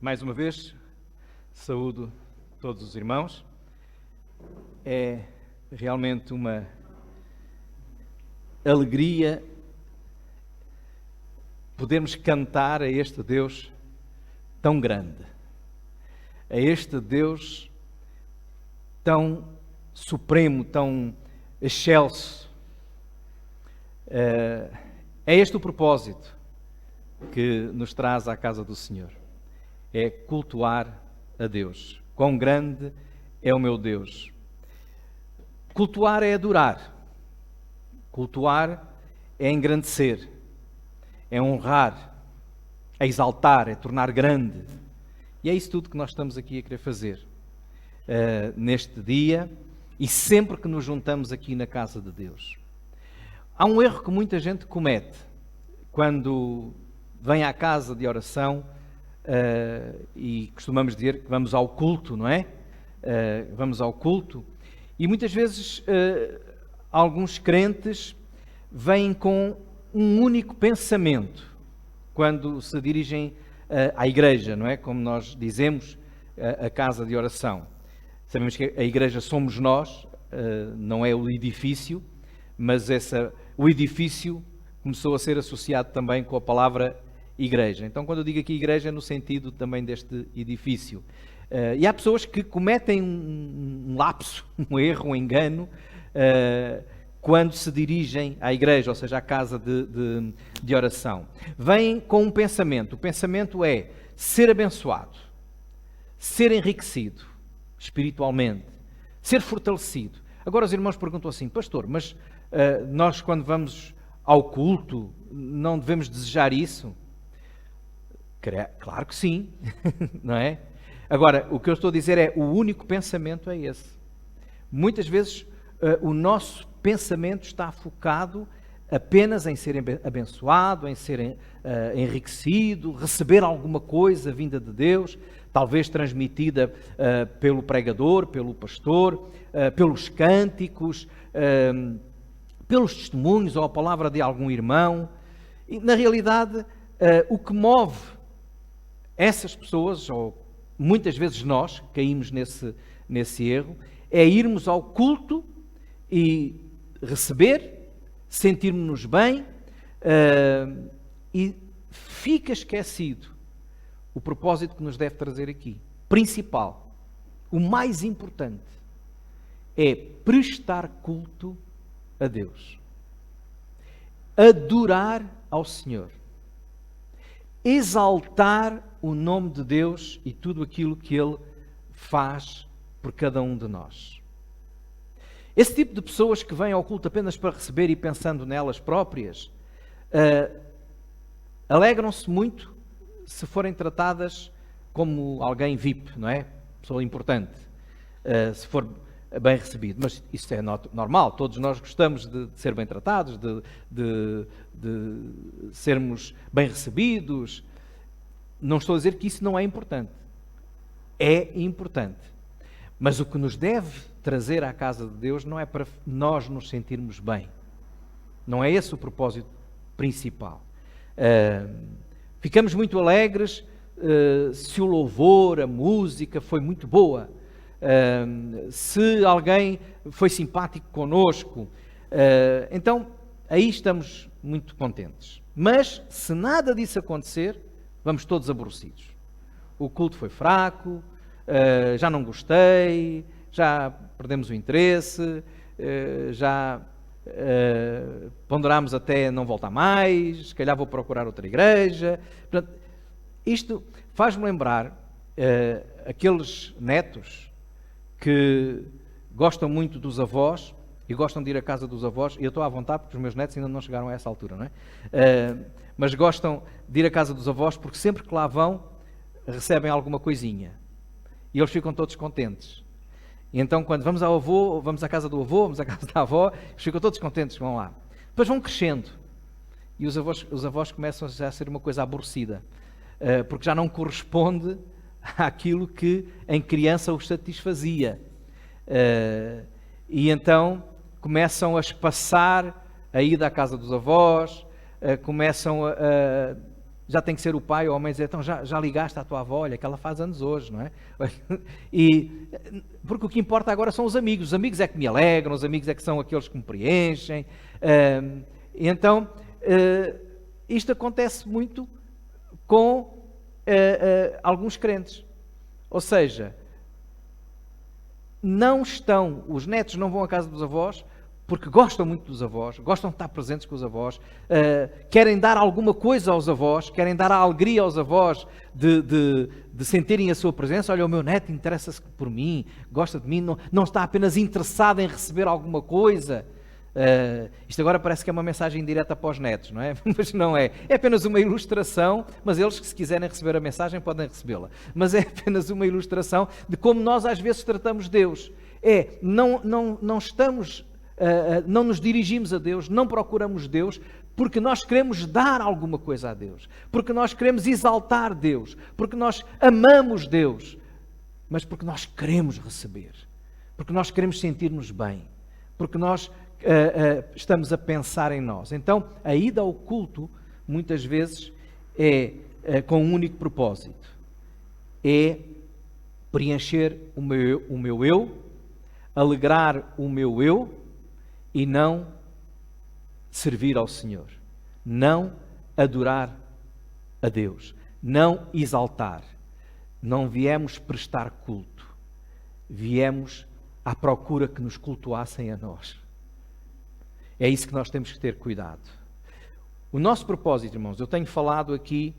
Mais uma vez, saúdo todos os irmãos. É realmente uma alegria podermos cantar a este Deus tão grande, a este Deus tão supremo, tão excelso. É este o propósito que nos traz à casa do Senhor. É cultuar a Deus. Quão grande é o meu Deus. Cultuar é adorar. Cultuar é engrandecer. É honrar. É exaltar. É tornar grande. E é isso tudo que nós estamos aqui a querer fazer. Neste dia e sempre que nos juntamos aqui na casa de Deus. Há um erro que muita gente comete quando vem à casa de oração e costumamos dizer que vamos ao culto, não é? Vamos ao culto e muitas vezes alguns crentes vêm com um único pensamento quando se dirigem à igreja, não é? Como nós dizemos, a casa de oração. Sabemos que a igreja somos nós, não é o edifício, mas o edifício começou a ser associado também com a palavra igreja. Então, quando eu digo aqui igreja, é no sentido também deste edifício. E há pessoas que cometem um lapso, um erro, um engano, quando se dirigem à igreja, ou seja, à casa de oração. Vêm com um pensamento. O pensamento é ser abençoado, ser enriquecido espiritualmente, ser fortalecido. Agora os irmãos perguntam assim, pastor, mas nós quando vamos ao culto não devemos desejar isso? Claro que sim, não é? Agora, o que eu estou a dizer é, o único pensamento é esse. Muitas vezes o nosso pensamento está focado apenas em ser abençoado, em ser enriquecido, receber alguma coisa vinda de Deus, talvez transmitida pelo pregador, pelo pastor, pelos cânticos, pelos testemunhos ou a palavra de algum irmão. E, na realidade, o que move essas pessoas, ou muitas vezes nós caímos nesse erro, é irmos ao culto e receber, sentirmos-nos bem e fica esquecido o propósito que nos deve trazer aqui. Principal, o mais importante, é prestar culto a Deus. Adorar ao Senhor. Exaltar o nome de Deus e tudo aquilo que Ele faz por cada um de nós. Esse tipo de pessoas que vêm ao culto apenas para receber e pensando nelas próprias, alegram-se muito se forem tratadas como alguém VIP, não é? Pessoa importante, se for bem recebido. Mas isso é normal, todos nós gostamos de ser bem tratados, de sermos bem recebidos. Não estou a dizer que isso não é importante. É importante. Mas o que nos deve trazer à casa de Deus não é para nós nos sentirmos bem. Não é esse o propósito principal. Ficamos muito alegres se o louvor, a música foi muito boa, se alguém foi simpático connosco, então aí estamos muito contentes. Mas se nada disso acontecer, vamos todos aborrecidos. O culto foi fraco, já não gostei, já perdemos o interesse, já ponderámos até não voltar mais, se calhar vou procurar outra igreja. Portanto, isto faz-me lembrar aqueles netos que gostam muito dos avós e gostam de ir à casa dos avós, e eu estou à vontade porque os meus netos ainda não chegaram a essa altura, não é? Mas gostam de ir à casa dos avós porque sempre que lá vão recebem alguma coisinha e eles ficam todos contentes. E então quando vamos ao avô, vamos à casa do avô, vamos à casa da avó, eles ficam todos contentes que vão lá. Depois vão crescendo e os avós começam já a ser uma coisa aborrecida, porque já não corresponde àquilo que em criança os satisfazia. E então começam a espaçar a ida à casa dos avós, começam já tem que ser o pai ou a mãe dizer, então já ligaste à tua avó, olha, que ela faz anos hoje, não é? Porque o que importa agora são os amigos é que me alegram, os amigos é que são aqueles que me preenchem. Então, isto acontece muito com alguns crentes. Ou seja, os netos não vão à casa dos avós porque gostam muito dos avós, gostam de estar presentes com os avós, querem dar alguma coisa aos avós, querem dar a alegria aos avós de sentirem a sua presença. Olha, o meu neto interessa-se por mim, gosta de mim, não está apenas interessado em receber alguma coisa. Isto agora parece que é uma mensagem direta para os netos, não é? Mas não é. É apenas uma ilustração, mas eles que se quiserem receber a mensagem podem recebê-la. Mas é apenas uma ilustração de como nós às vezes tratamos Deus. Não estamos... não nos dirigimos a Deus, não procuramos Deus, porque nós queremos dar alguma coisa a Deus, porque nós queremos exaltar Deus, porque nós amamos Deus, mas porque nós queremos receber, porque nós queremos sentir-nos bem, porque nós estamos a pensar em nós. Então, a ida ao culto, muitas vezes, é com um único propósito, é preencher o meu eu, alegrar o meu eu, e não servir ao Senhor, não adorar a Deus, não exaltar. Não viemos prestar culto, viemos à procura que nos cultuassem a nós. É isso que nós temos que ter cuidado. O nosso propósito, irmãos, eu tenho falado aqui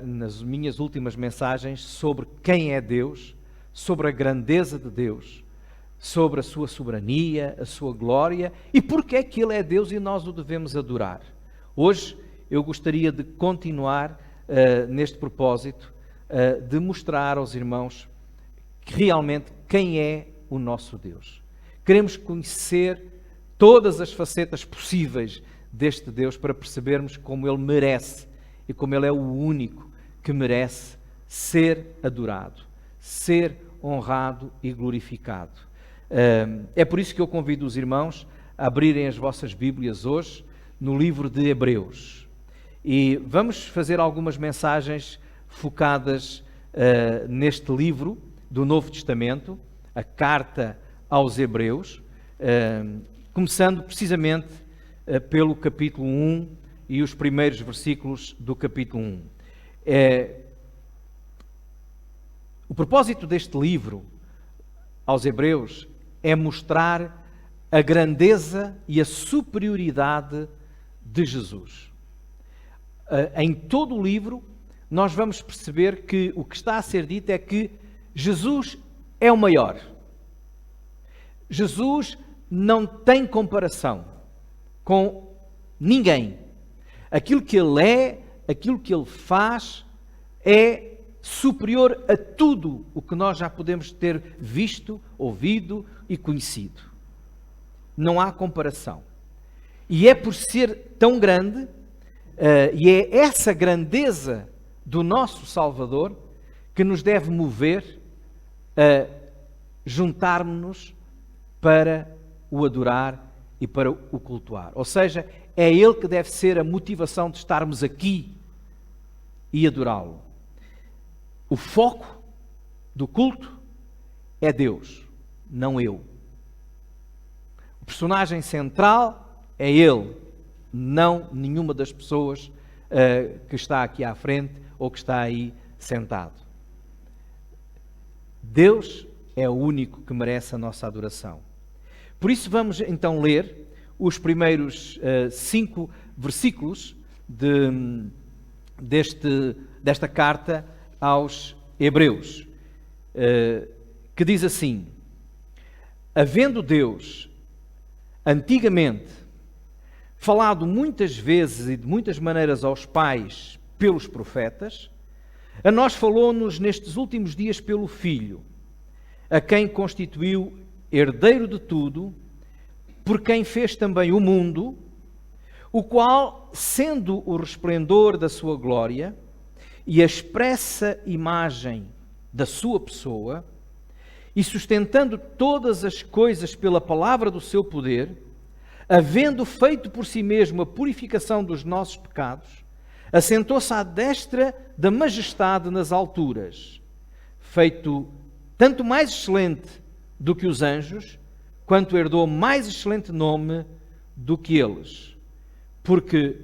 nas minhas últimas mensagens sobre quem é Deus, sobre a grandeza de Deus, sobre a sua soberania, a sua glória e porque é que Ele é Deus e nós o devemos adorar. Hoje eu gostaria de continuar neste propósito de mostrar aos irmãos realmente quem é o nosso Deus. Queremos conhecer todas as facetas possíveis deste Deus para percebermos como Ele merece e como Ele é o único que merece ser adorado, ser honrado e glorificado. É por isso que eu convido os irmãos a abrirem as vossas Bíblias hoje no livro de Hebreus. E vamos fazer algumas mensagens focadas neste livro do Novo Testamento, a carta aos Hebreus, começando precisamente pelo capítulo 1 e os primeiros versículos do capítulo 1. O propósito deste livro aos Hebreus é mostrar a grandeza e a superioridade de Jesus. Em todo o livro, nós vamos perceber que o que está a ser dito é que Jesus é o maior. Jesus não tem comparação com ninguém. Aquilo que Ele é, aquilo que Ele faz, é superior a tudo o que nós já podemos ter visto, ouvido e conhecido. Não há comparação. E é por ser tão grande, e é essa grandeza do nosso Salvador que nos deve mover a juntarmos-nos para o adorar e para o cultuar. Ou seja, é Ele que deve ser a motivação de estarmos aqui e adorá-lo. O foco do culto é Deus, não eu. O personagem central é Ele, não nenhuma das pessoas que está aqui à frente ou que está aí sentado. Deus é o único que merece a nossa adoração. Por isso vamos então ler os primeiros 5 versículos desta carta aos Hebreus, que diz assim: havendo Deus antigamente falado muitas vezes e de muitas maneiras aos pais pelos profetas, a nós falou-nos nestes últimos dias pelo Filho, a quem constituiu herdeiro de tudo, por quem fez também o mundo, o qual, sendo o resplendor da sua glória e a expressa imagem da sua pessoa, e sustentando todas as coisas pela palavra do seu poder, havendo feito por si mesmo a purificação dos nossos pecados, Assentou-se à destra da majestade nas alturas, feito tanto mais excelente do que os anjos, quanto herdou mais excelente nome do que eles. Porque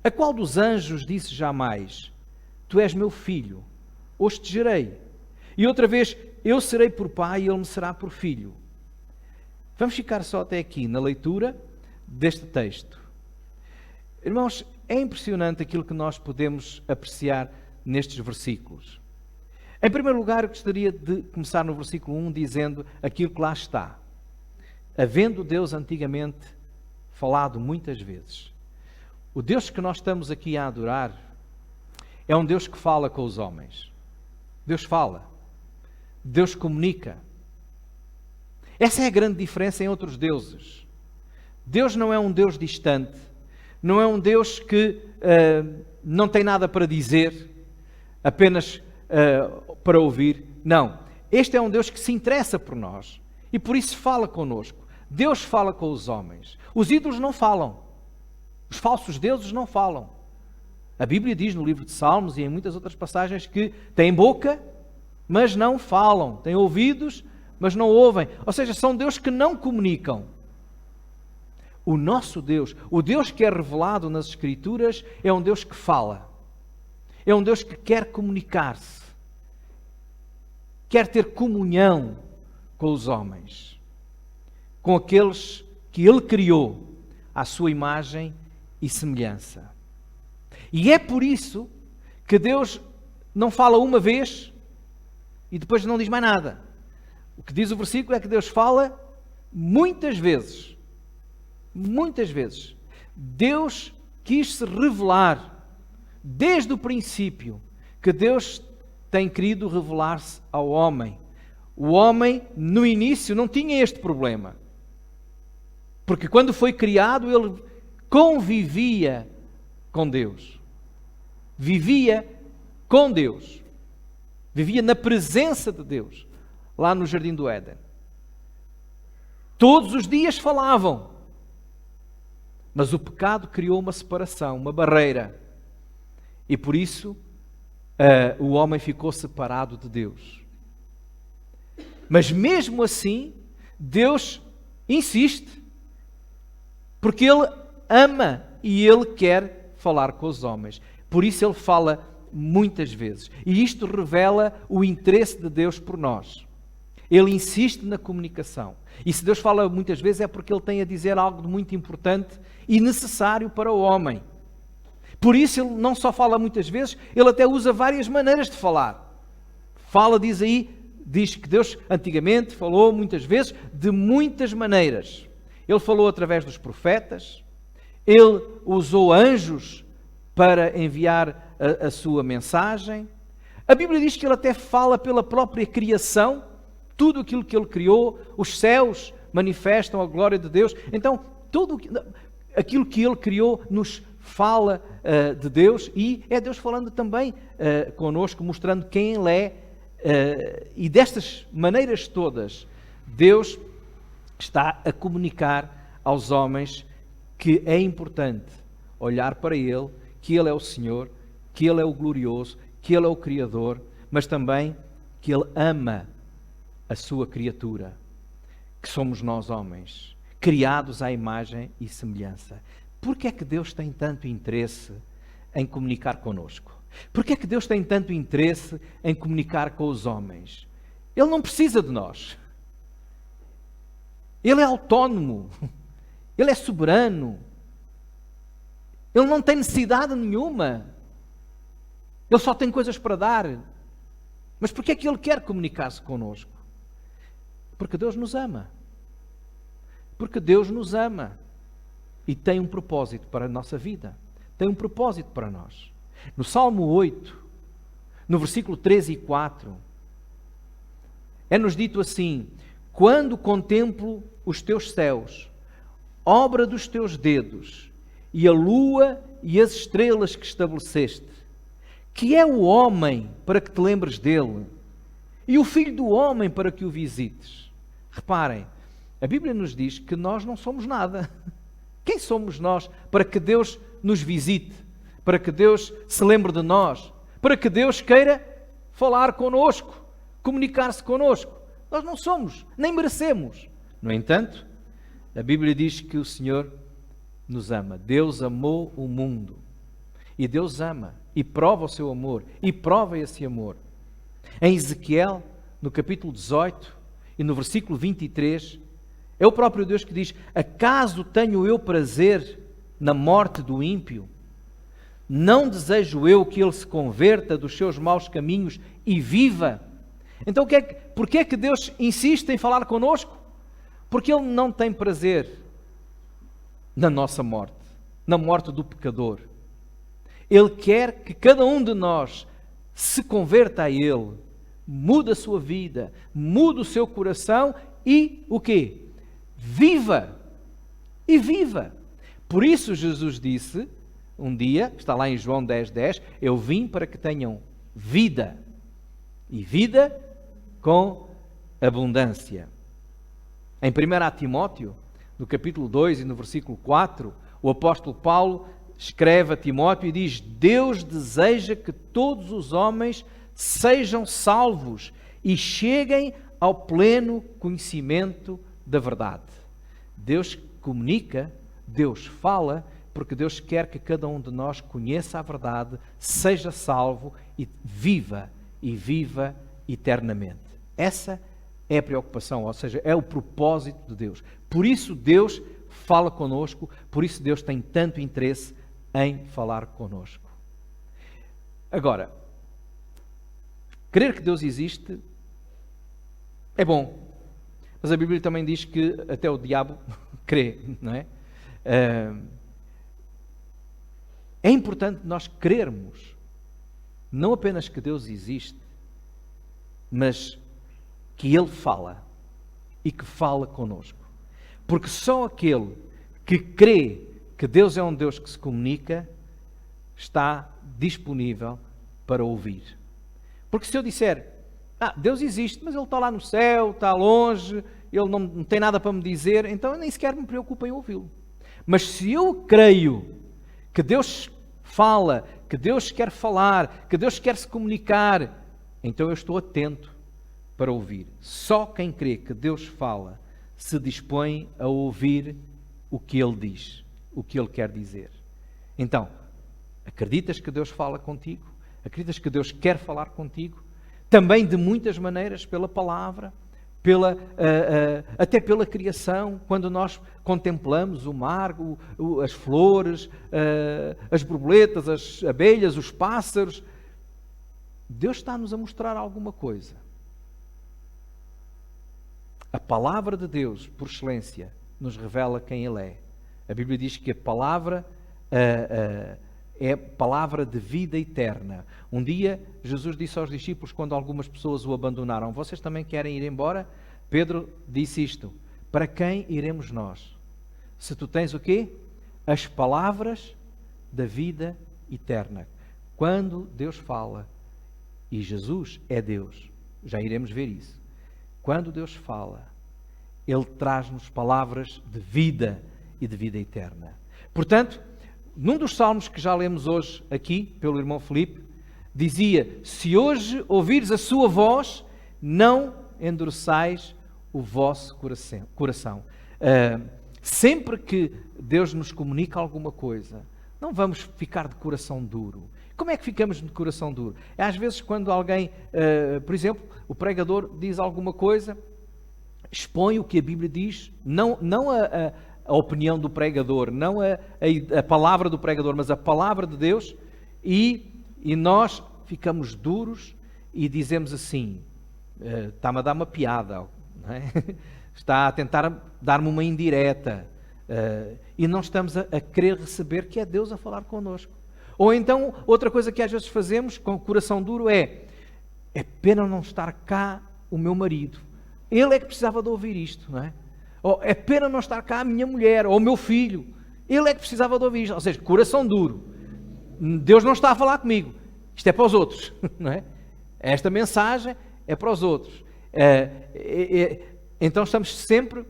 a qual dos anjos disse jamais: Tu és meu filho, hoje te gerei. E outra vez, eu serei por pai e ele me será por filho. Vamos ficar só até aqui na leitura deste texto. Irmãos, é impressionante aquilo que nós podemos apreciar nestes versículos. Em primeiro lugar, eu gostaria de começar no versículo 1 dizendo aquilo que lá está. Havendo Deus antigamente falado muitas vezes. O Deus que nós estamos aqui a adorar é um Deus que fala com os homens. Deus fala. Deus comunica. Essa é a grande diferença em outros deuses. Deus não é um Deus distante. Não é um Deus que não tem nada para dizer, apenas para ouvir. Não. Este é um Deus que se interessa por nós e por isso fala connosco. Deus fala com os homens. Os ídolos não falam. Os falsos deuses não falam. A Bíblia diz no livro de Salmos e em muitas outras passagens que têm boca, mas não falam. Têm ouvidos, mas não ouvem. Ou seja, são deuses que não comunicam. O nosso Deus, o Deus que é revelado nas Escrituras, é um Deus que fala. É um Deus que quer comunicar-se. Quer ter comunhão com os homens. Com aqueles que Ele criou à sua imagem e semelhança. E é por isso que Deus não fala uma vez e depois não diz mais nada. O que diz o versículo é que Deus fala muitas vezes. Muitas vezes. Deus quis se revelar desde o princípio que Deus tem querido revelar-se ao homem. O homem, no início, não tinha este problema. Porque quando foi criado, ele convivia com Deus. Vivia com Deus. Vivia na presença de Deus, lá no Jardim do Éden. Todos os dias falavam. Mas o pecado criou uma separação, uma barreira. E por isso, o homem ficou separado de Deus. Mas mesmo assim, Deus insiste. Porque Ele ama e Ele quer falar com os homens. Por isso Ele fala muitas vezes. E isto revela o interesse de Deus por nós. Ele insiste na comunicação. E se Deus fala muitas vezes é porque Ele tem a dizer algo de muito importante e necessário para o homem. Por isso Ele não só fala muitas vezes, Ele até usa várias maneiras de falar. Fala, diz que Deus antigamente falou muitas vezes de muitas maneiras. Ele falou através dos profetas, Ele usou anjos para enviar a sua mensagem. A Bíblia diz que Ele até fala pela própria criação, tudo aquilo que Ele criou, os céus manifestam a glória de Deus. Então, tudo aquilo que Ele criou nos fala de Deus e é Deus falando também connosco, mostrando quem Ele é. E destas maneiras todas, Deus está a comunicar aos homens que é importante olhar para Ele, que Ele é o Senhor, que Ele é o glorioso, que Ele é o Criador, mas também que Ele ama a sua criatura, que somos nós homens, criados à imagem e semelhança. Por que é que Deus tem tanto interesse em comunicar connosco? Por que é que Deus tem tanto interesse em comunicar com os homens? Ele não precisa de nós. Ele é autónomo. Ele é soberano. Ele não tem necessidade nenhuma. Ele só tem coisas para dar. Mas por que é que Ele quer comunicar-se connosco? Porque Deus nos ama. Porque Deus nos ama. E tem um propósito para a nossa vida. Tem um propósito para nós. No Salmo 8, no versículo 3 e 4, é-nos dito assim: quando contemplo os teus céus, obra dos teus dedos, e a lua e as estrelas que estabeleceste, que é o homem para que te lembres dele, e o filho do homem para que o visites. Reparem, a Bíblia nos diz que nós não somos nada. Quem somos nós para que Deus nos visite? para que Deus se lembre de nós, para que Deus queira falar connosco, comunicar-se connosco. Nós não somos, nem merecemos. No entanto, a Bíblia diz que o Senhor nos ama. Deus amou o mundo. E Deus ama e prova o seu amor, e prova esse amor. Em Ezequiel, no capítulo 18 e no versículo 23, é o próprio Deus que diz: acaso tenho eu prazer na morte do ímpio? Não desejo eu que ele se converta dos seus maus caminhos e viva? Então, porquê é que Deus insiste em falar connosco? Porque Ele não tem prazer na nossa morte, na morte do pecador. Ele quer que cada um de nós se converta a Ele, mude a sua vida, mude o seu coração e o quê? Viva! E viva! Por isso Jesus disse, um dia, está lá em João 10:10, eu vim para que tenham vida, e vida com abundância. Em 1 Timóteo, no capítulo 2 e no versículo 4, o apóstolo Paulo escreve a Timóteo e diz: Deus deseja que todos os homens sejam salvos e cheguem ao pleno conhecimento da verdade. Deus comunica, Deus fala, porque Deus quer que cada um de nós conheça a verdade, seja salvo e viva eternamente. Essa é a preocupação, ou seja, é o propósito de Deus. Por isso Deus fala connosco, por isso Deus tem tanto interesse em falar connosco. Agora, crer que Deus existe é bom, mas a Bíblia também diz que até o diabo crê, não é? É importante nós crermos não apenas que Deus existe, mas que Ele fala e que fala connosco. Porque só aquele que crê que Deus é um Deus que se comunica está disponível para ouvir. Porque se eu disser, Deus existe, mas Ele está lá no céu, está longe, Ele não tem nada para me dizer, então eu nem sequer me preocupo em ouvi-lo. Mas se eu creio que Deus fala, que Deus quer falar, que Deus quer se comunicar, então eu estou atento para ouvir. Só quem crê que Deus fala se dispõe a ouvir o que Ele diz, o que Ele quer dizer. Então, acreditas que Deus fala contigo? Acreditas que Deus quer falar contigo? Também de muitas maneiras, pela palavra, até pela criação, quando nós contemplamos o mar, as flores, as borboletas, as abelhas, os pássaros. Deus está-nos a mostrar alguma coisa. A palavra de Deus, por excelência, nos revela quem Ele é. A Bíblia diz que a palavra é palavra de vida eterna. Um dia, Jesus disse aos discípulos, quando algumas pessoas o abandonaram: vocês também querem ir embora? Pedro disse isto: para quem iremos nós? Se tu tens o quê? As palavras da vida eterna. Quando Deus fala, e Jesus é Deus, já iremos ver isso. Quando Deus fala, Ele traz-nos palavras de vida e de vida eterna. Portanto, num dos salmos que já lemos hoje aqui, pelo irmão Filipe, dizia: se hoje ouvires a sua voz, não endureçais o vosso coração. Sempre que Deus nos comunica alguma coisa, não vamos ficar de coração duro. Como é que ficamos de coração duro? Às vezes quando alguém, por exemplo, o pregador diz alguma coisa, expõe o que a Bíblia diz, não a opinião do pregador, não a palavra do pregador, mas a palavra de Deus, e nós ficamos duros e dizemos assim: está-me a dar uma piada, não é? Está a tentar dar-me uma indireta, e não estamos a querer receber que é Deus a falar connosco. Ou então, outra coisa que às vezes fazemos com o coração duro é pena não estar cá o meu marido. Ele é que precisava de ouvir isto, não é? Ou é pena não estar cá a minha mulher, ou o meu filho. Ele é que precisava de ouvir isto. Ou seja, coração duro. Deus não está a falar comigo. Isto é para os outros, não é? Esta mensagem é para os outros. Então estamos sempre...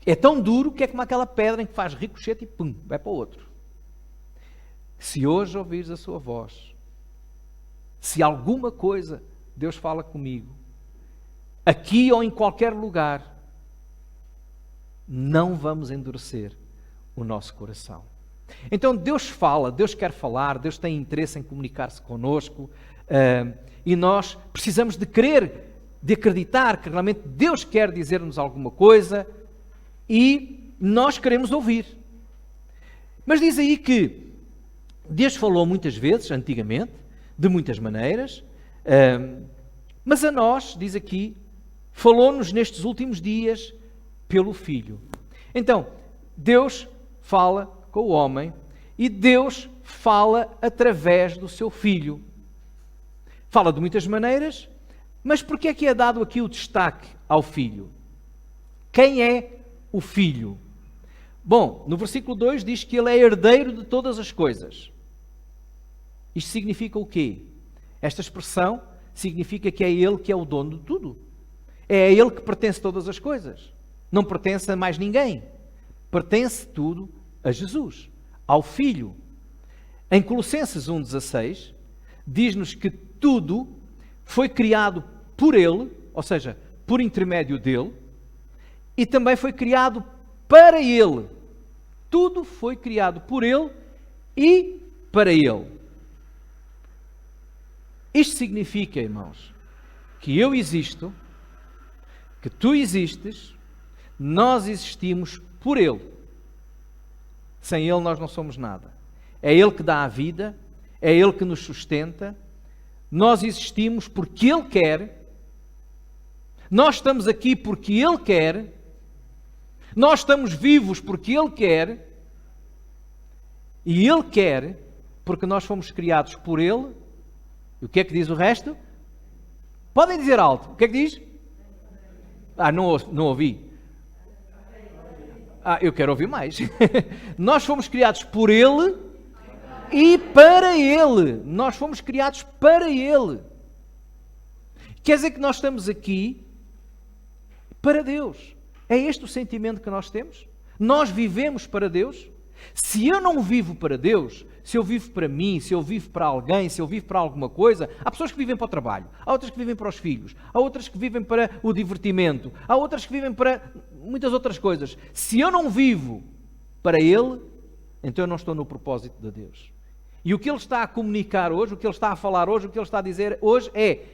É tão duro que é como aquela pedra em que faz ricochete e pum, vai para o outro. se hoje ouvires a sua voz, se alguma coisa Deus fala comigo, aqui ou em qualquer lugar, não vamos endurecer o nosso coração. Então Deus fala, Deus quer falar, Deus tem interesse em comunicar-se connosco, e nós precisamos de crer, de acreditar que realmente Deus quer dizer-nos alguma coisa e nós queremos ouvir. Mas diz aí que Deus falou muitas vezes, antigamente, de muitas maneiras, mas a nós, diz aqui, falou-nos nestes últimos dias pelo Filho. Então, Deus fala com o homem e Deus fala através do seu Filho. Fala de muitas maneiras, mas por que é que é dado aqui o destaque ao Filho? Quem é o Filho? Bom, no versículo 2 diz que ele é herdeiro de todas as coisas. Isto significa o quê? Esta expressão significa que é ele que é o dono de tudo. É a ele que pertence todas as coisas. Não pertence a mais ninguém. Pertence tudo a Jesus, ao Filho. Em Colossenses 1,16, diz-nos que tudo foi criado por ele, ou seja, por intermédio dele, e também foi criado para ele. Tudo foi criado por ele e para ele. Isto significa, irmãos, que eu existo, que tu existes, nós existimos por ele. Sem ele nós não somos nada. É ele que dá a vida, é ele que nos sustenta. Nós existimos porque ele quer. Nós estamos aqui porque ele quer. Nós estamos vivos porque ele quer. E ele quer porque nós fomos criados por ele. E o que é que diz o resto? Podem dizer alto. O que é que diz? Não ouvi. Eu quero ouvir mais. Nós fomos criados por ele e para ele. Nós fomos criados para ele. Quer dizer que nós estamos aqui para Deus. É este o sentimento que nós temos? Nós vivemos para Deus? Se eu não vivo para Deus, se eu vivo para mim, se eu vivo para alguém, se eu vivo para alguma coisa, há pessoas que vivem para o trabalho, há outras que vivem para os filhos, há outras que vivem para o divertimento, há outras que vivem para muitas outras coisas. Se eu não vivo para Ele, então eu não estou no propósito de Deus. E o que Ele está a comunicar hoje, o que Ele está a falar hoje, o que Ele está a dizer hoje é: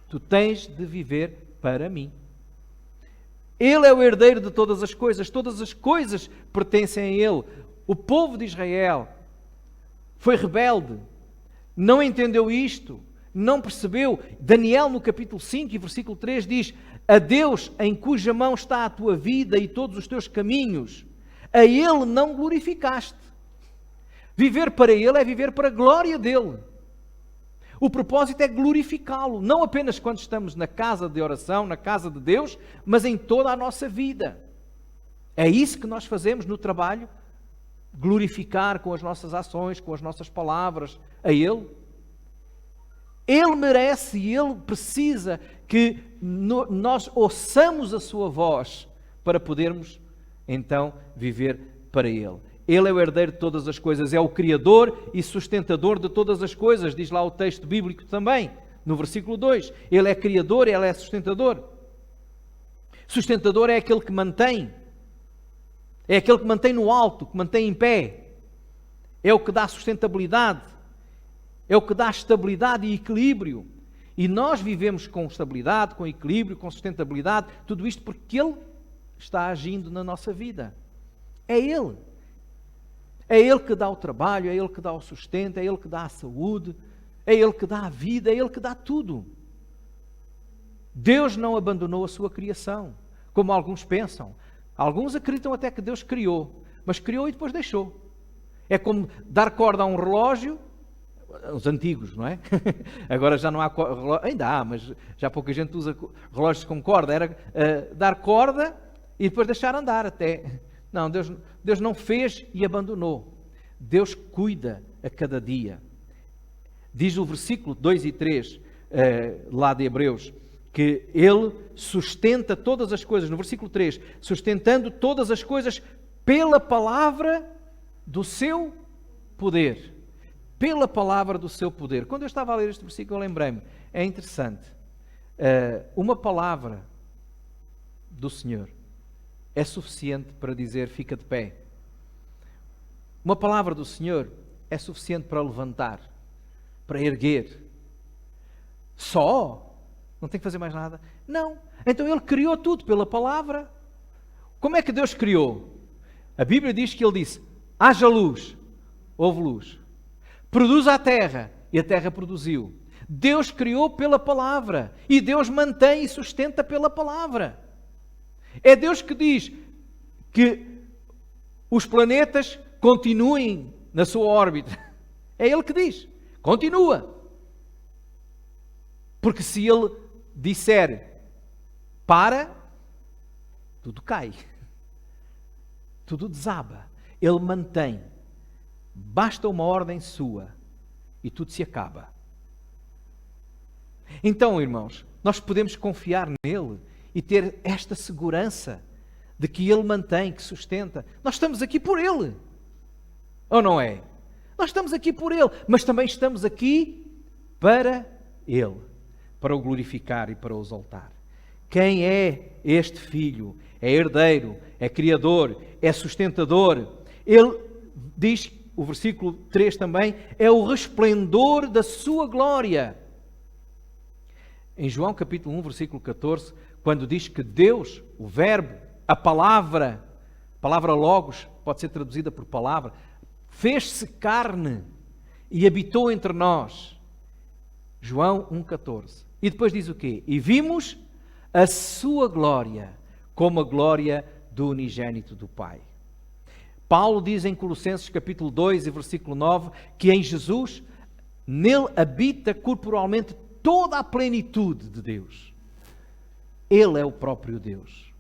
tu tens de viver para mim. Ele é o herdeiro de todas as coisas pertencem a Ele. O povo de Israel foi rebelde, não entendeu isto, não percebeu. Daniel, no capítulo 5 e versículo 3, diz: a Deus em cuja mão está a tua vida e todos os teus caminhos, a Ele não glorificaste. Viver para Ele é viver para a glória dEle. O propósito é glorificá-lo, não apenas quando estamos na casa de oração, na casa de Deus, mas em toda a nossa vida. É isso que nós fazemos no trabalho, glorificar com as nossas ações, com as nossas palavras, a Ele. Ele merece e Ele precisa que nós ouçamos a sua voz para podermos, então, viver para Ele. Ele é o herdeiro de todas as coisas, é o Criador e sustentador de todas as coisas, diz lá o texto bíblico também, no versículo 2. Ele é Criador e Ele é sustentador. Sustentador é aquele que mantém. É aquele que mantém no alto, que mantém em pé. É o que dá sustentabilidade. É o que dá estabilidade e equilíbrio. E nós vivemos com estabilidade, com equilíbrio, com sustentabilidade, tudo isto porque Ele está agindo na nossa vida. É Ele. É Ele que dá o trabalho, é Ele que dá o sustento, é Ele que dá a saúde, é Ele que dá a vida, é Ele que dá tudo. Deus não abandonou a sua criação, como alguns pensam. Alguns acreditam até que Deus criou, mas criou e depois deixou. É como dar corda a um relógio, os antigos, não é? Agora já não há relógio, ainda há, mas já pouca gente usa relógios com corda. Era dar corda e depois deixar andar até. Não, Deus não fez e abandonou. Deus cuida a cada dia. Diz o versículo 2 e 3, lá de Hebreus, que Ele sustenta todas as coisas, no versículo 3, sustentando todas as coisas pela palavra do seu poder. pela palavra do seu poder. Quando eu estava a ler este versículo, eu lembrei-me, é interessante, uma palavra do Senhor é suficiente para dizer fica de pé. Uma palavra do Senhor é suficiente para levantar, para erguer. Só? Não tem que fazer mais nada? Não. Então Ele criou tudo pela palavra. Como é que Deus criou? A Bíblia diz que Ele disse, haja luz, houve luz. Produza a terra, e a terra produziu. Deus criou pela palavra, e Deus mantém e sustenta pela palavra. É Deus que diz que os planetas continuem na sua órbita. É Ele que diz, continua. Porque se Ele disser para, tudo cai. Tudo desaba. Ele mantém. Basta uma ordem sua e tudo se acaba. Então, irmãos, nós podemos confiar nele e ter esta segurança de que Ele mantém, que sustenta. Nós estamos aqui por Ele. Ou não é? Nós estamos aqui por Ele, mas também estamos aqui para Ele, para o glorificar e para o exaltar. Quem é este Filho? É herdeiro, é criador, é sustentador. Ele diz, o versículo 3 também, é o resplendor da sua glória. Em João capítulo 1, versículo 14, quando diz que Deus, o Verbo, a palavra logos, pode ser traduzida por palavra, fez-se carne e habitou entre nós. João 1,14. E depois diz o quê? E vimos a sua glória, como a glória do unigênito do Pai. Paulo diz em Colossenses capítulo 2 e versículo 9, que em Jesus, nele habita corporalmente toda a plenitude de Deus. Ele é o próprio Deus.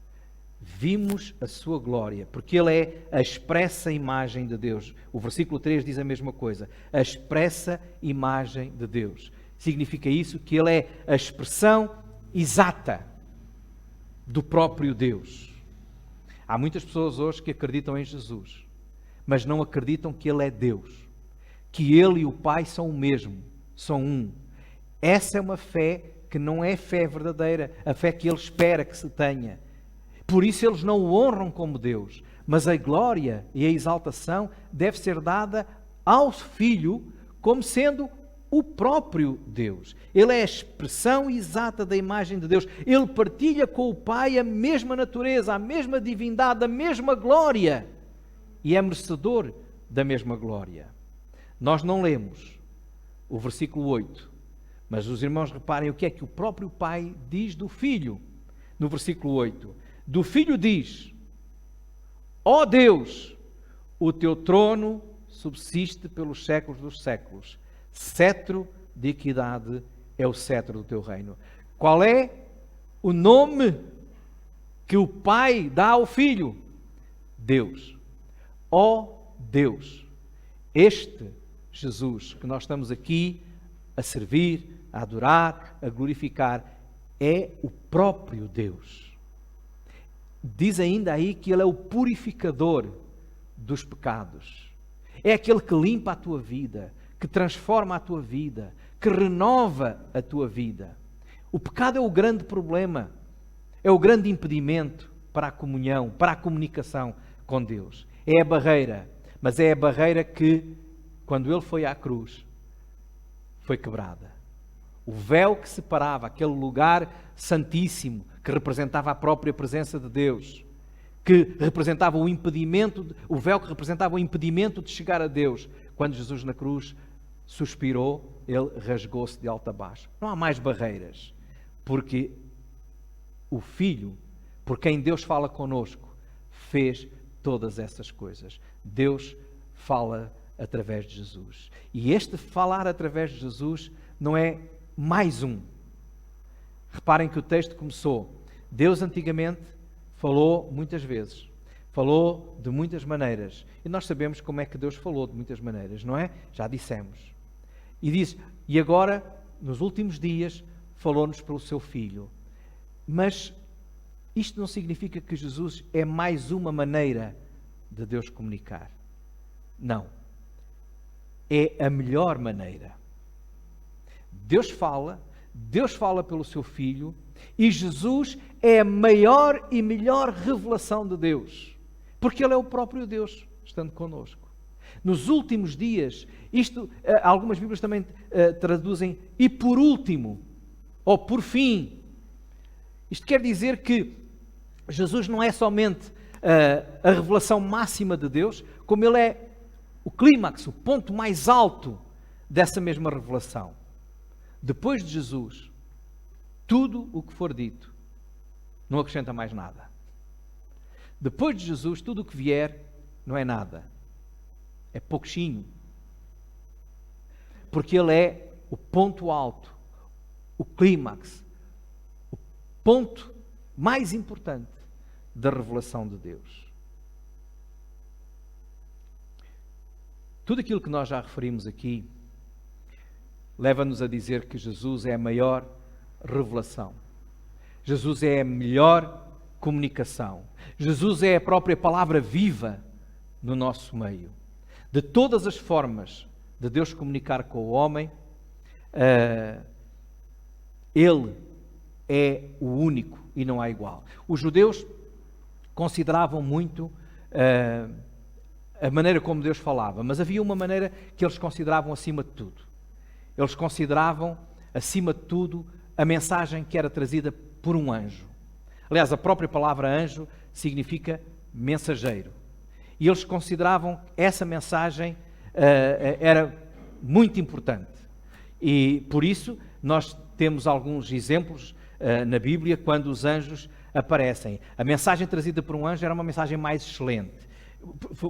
Vimos a sua glória, porque Ele é a expressa imagem de Deus. O versículo 3 diz a mesma coisa. A expressa imagem de Deus. Significa isso que Ele é a expressão exata do próprio Deus. Há muitas pessoas hoje que acreditam em Jesus, mas não acreditam que Ele é Deus. Que Ele e o Pai são o mesmo, são um. Essa é uma fé que não é fé verdadeira, a fé que Ele espera que se tenha. Por isso eles não o honram como Deus, mas a glória e a exaltação deve ser dada ao Filho como sendo o próprio Deus. Ele é a expressão exata da imagem de Deus. Ele partilha com o Pai a mesma natureza, a mesma divindade, a mesma glória e é merecedor da mesma glória. Nós não lemos o versículo 8, mas os irmãos reparem o que é que o próprio Pai diz do Filho no versículo 8. Do Filho diz, ó Deus, o teu trono subsiste pelos séculos dos séculos. Cetro de equidade é o cetro do teu reino. Qual é o nome que o Pai dá ao Filho? Deus. Ó Deus. Este Jesus que nós estamos aqui a servir, a adorar, a glorificar, é o próprio Deus. Diz ainda aí que Ele é o purificador dos pecados. É aquele que limpa a tua vida, que transforma a tua vida, que renova a tua vida. O pecado é o grande problema, é o grande impedimento para a comunhão, para a comunicação com Deus. É a barreira, mas é a barreira que, quando Ele foi à cruz, foi quebrada. O véu que separava aquele lugar santíssimo, que representava a própria presença de Deus, que representava o impedimento, o véu que representava o impedimento de chegar a Deus. Quando Jesus na cruz suspirou, Ele rasgou-se de alto a baixo. Não há mais barreiras, porque o Filho, por quem Deus fala connosco, fez todas essas coisas. Deus fala através de Jesus. E este falar através de Jesus não é mais um. Reparem que o texto começou. Deus antigamente falou muitas vezes. Falou de muitas maneiras. E nós sabemos como é que Deus falou de muitas maneiras, não é? Já dissemos. E diz, e agora, nos últimos dias, falou-nos pelo seu Filho. Mas isto não significa que Jesus é mais uma maneira de Deus comunicar. Não. é a melhor maneira. Deus fala pelo seu Filho, e Jesus é a maior e melhor revelação de Deus, porque Ele é o próprio Deus, estando connosco. Nos últimos dias, algumas Bíblias também traduzem e por último, ou por fim. Isto quer dizer que Jesus não é somente a revelação máxima de Deus, como Ele é o clímax, o ponto mais alto dessa mesma revelação. Depois de Jesus, tudo o que for dito não acrescenta mais nada. Depois de Jesus, tudo o que vier não é nada. É pouquinho. Porque Ele é o ponto alto, o clímax, o ponto mais importante da revelação de Deus. Tudo aquilo que nós já referimos aqui leva-nos a dizer que Jesus é a maior revelação. Jesus é a melhor comunicação. Jesus é a própria palavra viva no nosso meio. De todas as formas de Deus comunicar com o homem, Ele é o único e não há igual. Os judeus consideravam muito a maneira como Deus falava, mas havia uma maneira que eles consideravam acima de tudo. Eles consideravam, acima de tudo, a mensagem que era trazida por um anjo. Aliás, a própria palavra anjo significa mensageiro. E eles consideravam essa mensagem era muito importante. E por isso nós temos alguns exemplos na Bíblia quando os anjos aparecem. A mensagem trazida por um anjo era uma mensagem mais excelente.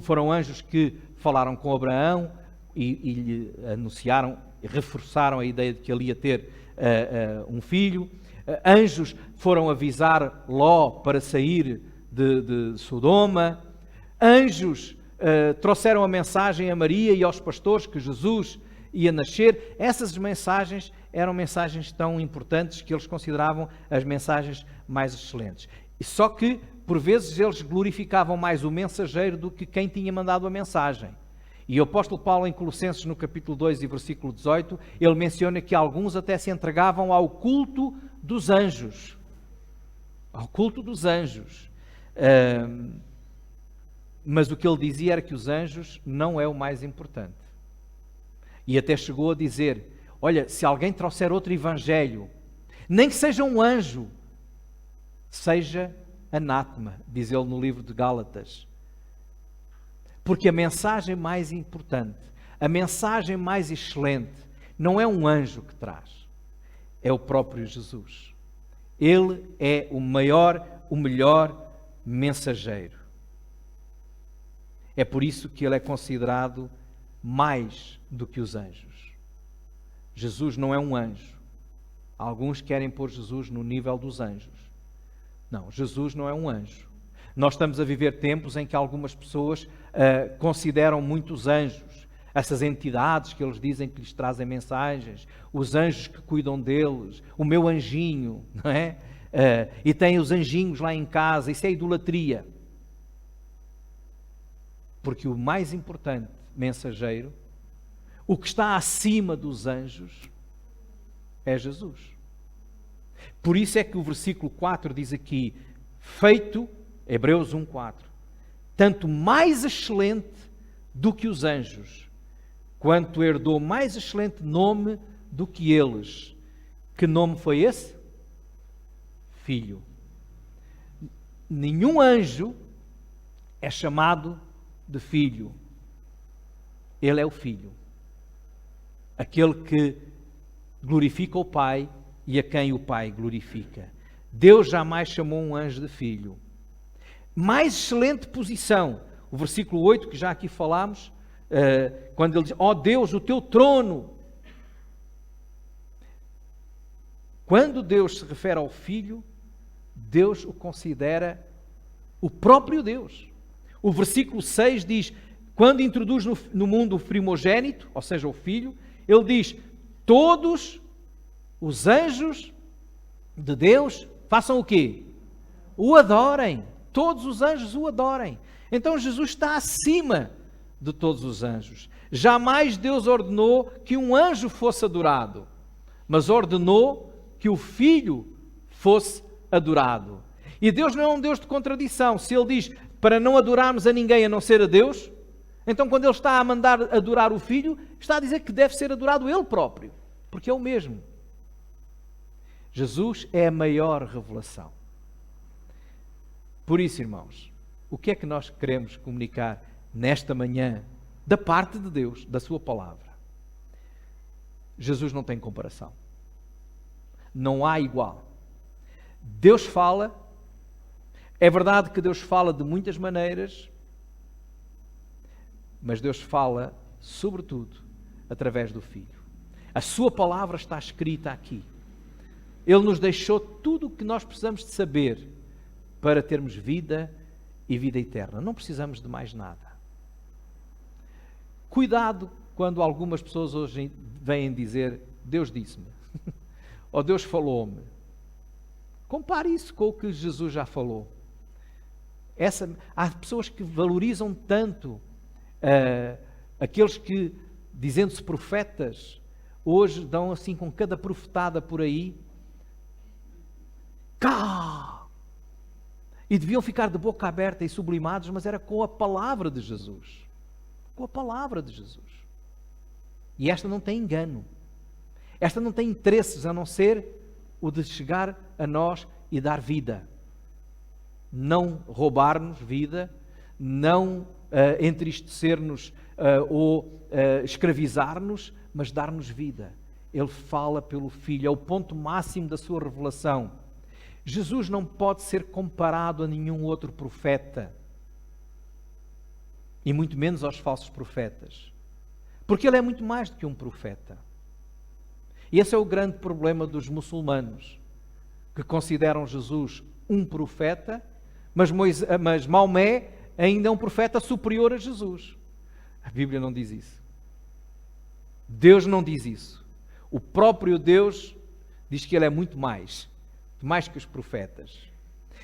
Foram anjos que falaram com Abraão e lhe anunciaram, reforçaram a ideia de que ele ia ter um filho. Anjos foram avisar Ló para sair de Sodoma. Anjos trouxeram a mensagem a Maria e aos pastores que Jesus ia nascer. Essas mensagens eram mensagens tão importantes que eles consideravam as mensagens mais excelentes. Só que, por vezes, eles glorificavam mais o mensageiro do que quem tinha mandado a mensagem. E o apóstolo Paulo, em Colossenses, no capítulo 2 e versículo 18, ele menciona que alguns até se entregavam ao culto dos anjos. Ao culto dos anjos. Mas o que ele dizia era que os anjos não é o mais importante. E até chegou a dizer, olha, se alguém trouxer outro evangelho, nem que seja um anjo, seja anátema, diz ele no livro de Gálatas. Porque a mensagem mais importante, a mensagem mais excelente, não é um anjo que traz, é o próprio Jesus. Ele é o maior, o melhor mensageiro. É por isso que ele é considerado mais do que os anjos. Jesus não é um anjo. Alguns querem pôr Jesus no nível dos anjos. Não, Jesus não é um anjo. Nós estamos a viver tempos em que algumas pessoas consideram muitos anjos, essas entidades que eles dizem que lhes trazem mensagens, os anjos que cuidam deles, o meu anjinho, não é? E tem os anjinhos lá em casa, isso é idolatria. Porque o mais importante mensageiro, o que está acima dos anjos, é Jesus. Por isso é que o versículo 4 diz aqui, feito, Hebreus 1:4, tanto mais excelente do que os anjos, quanto herdou mais excelente nome do que eles. Que nome foi esse? Filho. Nenhum anjo é chamado de filho. Ele é o Filho. Aquele que glorifica o Pai e a quem o Pai glorifica. Deus jamais chamou um anjo de filho. Mais excelente posição. O versículo 8, que já aqui falámos, quando ele diz, ó Deus, o teu trono. Quando Deus se refere ao Filho, Deus o considera o próprio Deus. O versículo 6 diz, quando introduz no mundo o primogênito, ou seja, o Filho, ele diz, todos os anjos de Deus façam o quê? O adorem. Todos os anjos o adorem. Então Jesus está acima de todos os anjos. Jamais Deus ordenou que um anjo fosse adorado, mas ordenou que o Filho fosse adorado. E Deus não é um Deus de contradição. Se Ele diz para não adorarmos a ninguém a não ser a Deus, então quando Ele está a mandar adorar o Filho, está a dizer que deve ser adorado Ele próprio, porque é o mesmo. Jesus é a maior revelação. Por isso, irmãos, o que é que nós queremos comunicar nesta manhã da parte de Deus, da sua palavra? Jesus não tem comparação. Não há igual. Deus fala. É verdade que Deus fala de muitas maneiras, mas Deus fala, sobretudo, através do Filho. A sua palavra está escrita aqui. Ele nos deixou tudo o que nós precisamos de saber para termos vida e vida eterna. Não precisamos de mais nada. Cuidado quando algumas pessoas hoje vêm dizer Deus disse-me ou Deus falou-me. Compare isso com o que Jesus já falou. Há pessoas que valorizam tanto aqueles que, dizendo-se profetas, hoje dão assim com cada profetada por aí. Cá! E deviam ficar de boca aberta e sublimados, mas era com a palavra de Jesus. Com a palavra de Jesus. E esta não tem engano. Esta não tem interesses a não ser o de chegar a nós e dar vida. Não roubar-nos vida, não entristecer-nos ou escravizar-nos, mas dar-nos vida. Ele fala pelo Filho, é o ponto máximo da sua revelação. Jesus não pode ser comparado a nenhum outro profeta, e muito menos aos falsos profetas, porque ele é muito mais do que um profeta. E esse é o grande problema dos muçulmanos, que consideram Jesus um profeta, mas Maomé ainda é um profeta superior a Jesus. A Bíblia não diz isso. Deus não diz isso. O próprio Deus diz que ele é muito mais que os profetas.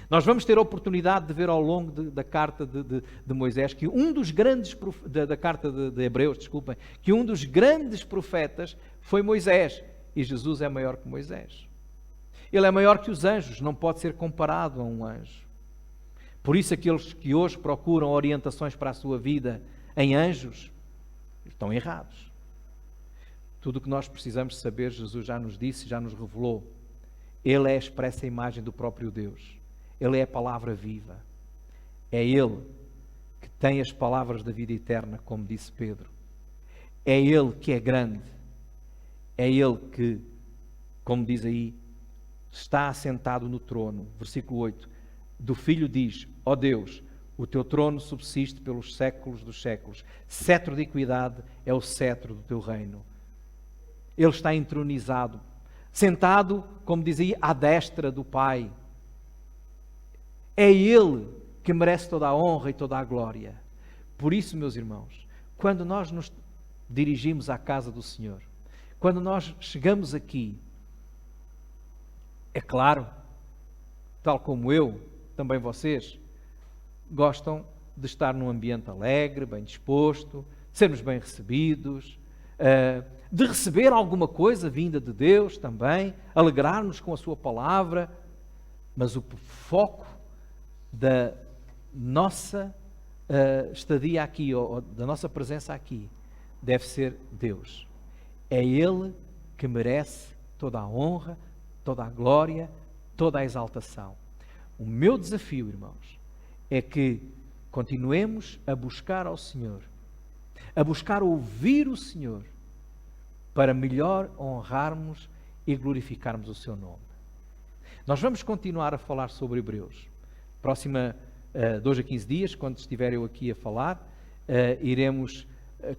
Nós vamos ter a oportunidade de ver ao longo da carta de Moisés que um dos grandes da carta de Hebreus, desculpem, que um dos grandes profetas foi Moisés, e Jesus é maior que Moisés. Ele é maior que os anjos, não pode ser comparado a um anjo. Por isso aqueles que hoje procuram orientações para a sua vida em anjos estão errados. Tudo o que nós precisamos saber, Jesus já nos disse, já nos revelou. Ele é a expressa imagem do próprio Deus. Ele é a palavra viva. É Ele que tem as palavras da vida eterna, como disse Pedro. É Ele que é grande. É Ele que, como diz aí, está assentado no trono. Versículo 8. Do Filho diz, ó Deus, o teu trono subsiste pelos séculos dos séculos. Cetro de equidade é o cetro do teu reino. Ele está entronizado, sentado, como dizia, à destra do Pai. É Ele que merece toda a honra e toda a glória. Por isso, meus irmãos, quando nós nos dirigimos à casa do Senhor, quando nós chegamos aqui, é claro, tal como eu, também vocês, gostam de estar num ambiente alegre, bem disposto, de sermos bem recebidos, de receber alguma coisa vinda de Deus também, alegrar-nos com a sua palavra, mas o foco da nossa estadia aqui, ou da nossa presença aqui, deve ser Deus. É Ele que merece toda a honra, toda a glória, toda a exaltação. O meu desafio, irmãos, é que continuemos a buscar ao Senhor, a buscar ouvir o Senhor, para melhor honrarmos e glorificarmos o seu nome. Nós vamos continuar a falar sobre Hebreus. Próxima 2 a 15 dias, quando estiver eu aqui a falar, iremos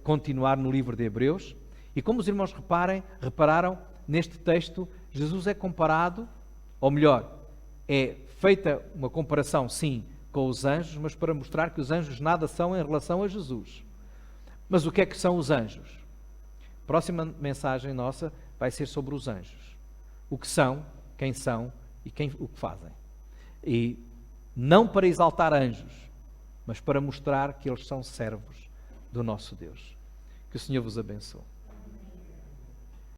continuar no livro de Hebreus. E como os irmãos repararam, neste texto, Jesus é comparado, ou melhor, é feita uma comparação, sim, com os anjos, mas para mostrar que os anjos nada são em relação a Jesus. Mas o que é que são os anjos? A próxima mensagem nossa vai ser sobre os anjos. O que são, quem são e o que fazem. E não para exaltar anjos, mas para mostrar que eles são servos do nosso Deus. Que o Senhor vos abençoe.